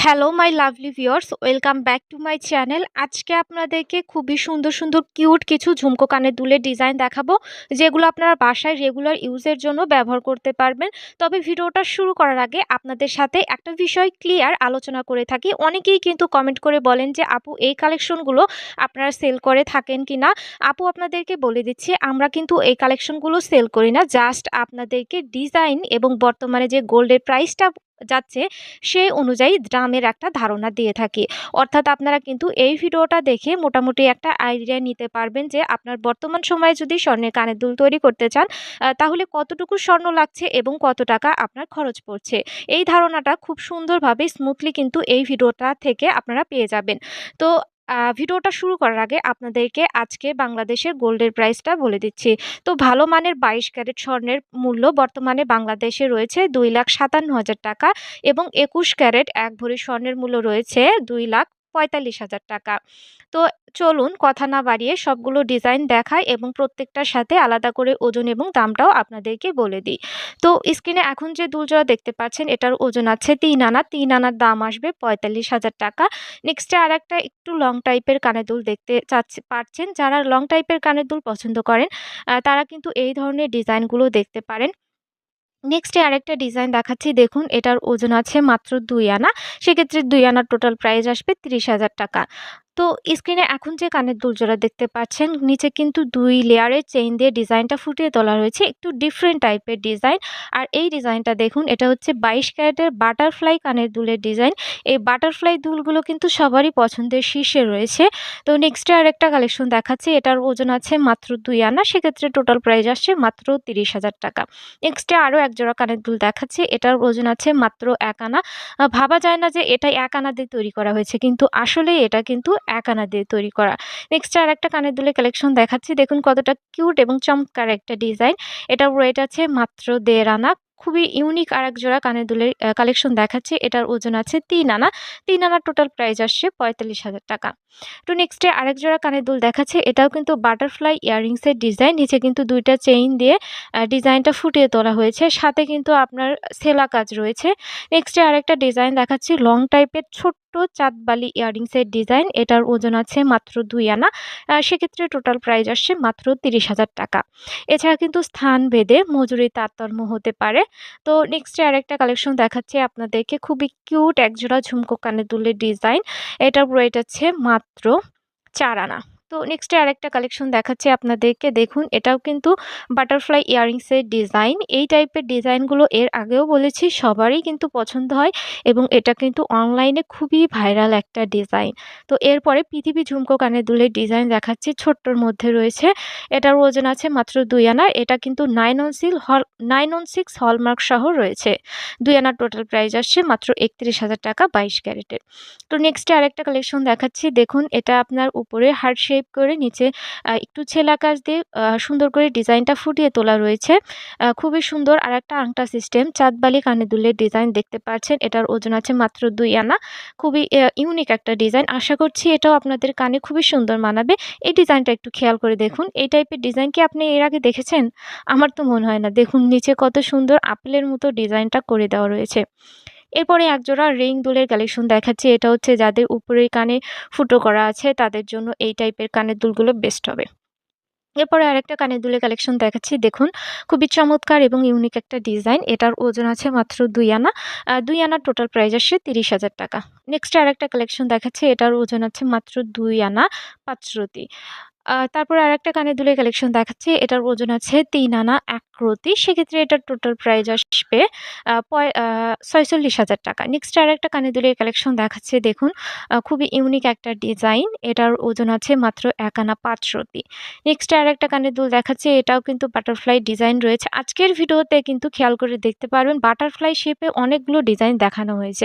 Hello my lovely viewers, welcome back to my channel. আজকে আপনাদেরকে খুবই সুন্দর সুন্দর কিউট কিছু ঝুমকো কানের দুলের ডিজাইন দেখাবো, যেগুলো আপনারা বাসায় রেগুলার ইউজের জন্য ব্যবহার করতে পারবেন। তবে ভিডিওটা শুরু করার আগে আপনাদের সাথে একটা বিষয় ক্লিয়ার আলোচনা করে থাকি। অনেকেই কিন্তু কমেন্ট করে বলেন যে আপু এই কালেকশনগুলো আপনারা সেল করে থাকেন কি না। আপু আপনাদেরকে বলে দিচ্ছি, আমরা কিন্তু এই কালেকশনগুলো সেল করি না, জাস্ট আপনাদেরকে ডিজাইন এবং বর্তমানে যে গোল্ডের প্রাইসটা যাচ্ছে সেই অনুযায়ী দামের একটা ধারণা দিয়ে থাকি। অর্থাৎ আপনারা কিন্তু এই ভিডিওটা দেখে মোটামুটি একটা আইডিয়া নিতে পারবেন যে আপনার বর্তমান সময়ে যদি স্বর্ণের কানের দুল তৈরি করতে চান, তাহলে কতটুকু স্বর্ণ লাগছে এবং কত টাকা আপনার খরচ পড়ছে। এই ধারণাটা খুব সুন্দরভাবে স্মুথলি কিন্তু এই ভিডিওটা থেকে আপনারা পেয়ে যাবেন। তো ভিডিওটা শুরু করার আগে আপনাদেরকে আজকে বাংলাদেশের গোল্ডের প্রাইসটা বলে দিচ্ছি। তো ভালো মানের 22 ক্যারেট স্বর্ণের মূল্য বর্তমানে বাংলাদেশে রয়েছে 2,57,000 টাকা এবং 21 ক্যারেট 1 ভরি স্বর্ণের মূল্য রয়েছে 2,45,000 টাকা। তো চলুন কথা না বাড়িয়ে সবগুলো ডিজাইন দেখাই এবং প্রত্যেকটার সাথে আলাদা করে ওজন এবং দামটাও আপনাদেরকে বলে দিই। তো স্ক্রিনে এখন যে দুলজোড়া দেখতে পাচ্ছেন, এটার ওজন আছে 3 আনা। 3 আনার দাম আসবে 45,000 টাকা। নেক্সটে আরেকটা একটু লং টাইপের কানের দুল দেখতে পাচ্ছেন। যারা লং টাইপের কানের দুল পছন্দ করেন, তারা কিন্তু এই ধরনের ডিজাইনগুলো দেখতে পারেন। নেক্সটে আরেকটা ডিজাইন দেখাচ্ছি, দেখুন এটার ওজন আছে মাত্র 2 আনা। সেক্ষেত্রে 2 আনার টোটাল প্রাইস আসবে 30,000 টাকা। তো স্ক্রিনে এখন যে কানের দুলজোড়া দেখতে পাচ্ছেন, নিচে কিন্তু 2 লেয়ারের চেইন দিয়ে ডিজাইনটা ফুটিয়ে তোলা হয়েছে, একটু ডিফারেন্ট টাইপের ডিজাইন। আর এই ডিজাইনটা দেখুন, এটা হচ্ছে 22 ক্যারেটের বাটারফ্লাই কানের দুলের ডিজাইন। এই বাটারফ্লাই দুলগুলো কিন্তু সবারই পছন্দের শীর্ষে রয়েছে। তো নেক্সটে আরেকটা কালেকশন দেখাচ্ছি, এটার ওজন আছে মাত্র 2 আনা। সেক্ষেত্রে টোটাল প্রাইস আসছে মাত্র 30,000 টাকা। নেক্সটে আরও এক জোড়া কানের দুল দেখাচ্ছি, এটার ওজন আছে মাত্র 1 আনা। ভাবা যায় না যে এটা 1 আনা দিয়ে তৈরি করা হয়েছে, কিন্তু আসলে এটা কিন্তু 1 আনা দিয়ে তৈরি করা। নেক্সটে আরেকটা কানের দুলের কালেকশন দেখাচ্ছি, দেখুন কতটা কিউট এবং চমৎকার একটা ডিজাইন। এটার ওয়েট আছে মাত্র 1.5 আনা। খুবই ইউনিক আরেক জোড়া কানের দুলের কালেকশন দেখাচ্ছি, এটার ওজন আছে 3 আনা। 3 আনার টোটাল প্রাইস আসছে 45,000 টাকা। তো নেক্সটে আরেক জোড়া কানের দুল দেখাচ্ছে, এটাও কিন্তু বাটারফ্লাই ইয়াররিংসের ডিজাইন। নিচে কিন্তু 2টা চেইন দিয়ে ডিজাইনটা ফুটিয়ে তোলা হয়েছে, সাথে কিন্তু আপনার সেলা কাজ রয়েছে। নেক্সটে আরেকটা ডিজাইন দেখাচ্ছি, লং টাইপের ছোট্ট চাঁদবালি ইয়াররিংসের ডিজাইন। এটার ওজন আছে মাত্র 2 আনা। সেক্ষেত্রে টোটাল প্রাইস আসছে মাত্র 30,000 টাকা। এছাড়া কিন্তু স্থান ভেদে মজুরির তারতম্য হতে পারে। তো নেক্সটে আরেকটা কালেকশন দেখাচ্ছি আপনাদেরকে, খুবই কিউট একজোড়া ঝুমকো কানের দুলের ডিজাইন। এটার ওয়েট আছে মাত্র 4 আনা। তো নেক্সটে আরেকটা কালেকশন দেখাচ্ছি আপনাদেরকে, দেখুন এটাও কিন্তু বাটারফ্লাই ইয়াররিংসের ডিজাইন। এই টাইপের ডিজাইনগুলো এর আগেও বলেছি সবারই কিন্তু পছন্দ হয় এবং এটা কিন্তু অনলাইনে খুবই ভাইরাল একটা ডিজাইন। তো এরপরে পৃথিবী ঝুমকো কানের দুলের ডিজাইন দেখাচ্ছি, ছোট্টর মধ্যে রয়েছে। এটার ওজন আছে মাত্র 2 আনা। এটা কিন্তু 9/6 হলমার্ক সহ রয়েছে। 2 আনার টোটাল প্রাইস আসছে মাত্র 31,000 টাকা 22 ক্যারেটের। তো নেক্সটে আরেকটা কালেকশন দেখাচ্ছি, দেখুন এটা আপনার উপরে হার্ট শেপ করে নিচে একটু ছেলা কাজ দিয়ে সুন্দর করে ডিজাইনটা ফুটিয়ে তোলা রয়েছে। খুবই সুন্দর আরেকটা আংটা সিস্টেম চাঁদবালি কানের দুলের ডিজাইন দেখতে পাচ্ছেন। এটার ওজন আছে মাত্র 2 আনা। খুবই ইউনিক একটা ডিজাইন। আশা করছি এটাও আপনাদের কানে খুবই সুন্দর মানাবে। এই ডিজাইনটা একটু খেয়াল করে দেখুন। এই টাইপের ডিজাইন কি আপনি এর আগে দেখেছেন? আমার তো মনে হয় না। দেখুন নিচে কত সুন্দর আপেলের মতো ডিজাইনটা করে দেওয়া রয়েছে। এরপরে একজোড়া রিং দুলের কালেকশন দেখাচ্ছি, এটা হচ্ছে যাদের উপরের কানে ফুটো করা আছে তাদের জন্য এই টাইপের কানের দুলগুলো বেস্ট হবে। এরপরে আরেকটা কানের দুলের কালেকশন দেখাচ্ছি, দেখুন খুবই চমৎকার এবং ইউনিক একটা ডিজাইন। এটার ওজন আছে মাত্র 2 আনা। 2 আনার টোটাল প্রাইস আসছে 30,000 টাকা। নেক্সটে আরেকটা কালেকশন দেখাচ্ছি, এটার ওজন আছে মাত্র 2 আনা 5 রতি। তারপরে আরেকটা কানের দুলের কালেকশন দেখাচ্ছি, এটার ওজন আছে 3 আনা 1 রতি। সেক্ষেত্রে এটার টোটাল প্রাইস আসবে 46,000 টাকা। নেক্সট আরেকটা কানের দুলের কালেকশন দেখাচ্ছি, দেখুন খুবই ইউনিক একটা ডিজাইন। এটার ওজন আছে মাত্র 1 আনা 5 রতি। নেক্সট আরেকটা কানের দুল দেখাচ্ছি, এটাও কিন্তু বাটারফ্লাই ডিজাইন রয়েছে। আজকের ভিডিওতে কিন্তু খেয়াল করে দেখতে পারবেন বাটারফ্লাই শেপে অনেকগুলো ডিজাইন দেখানো হয়েছে।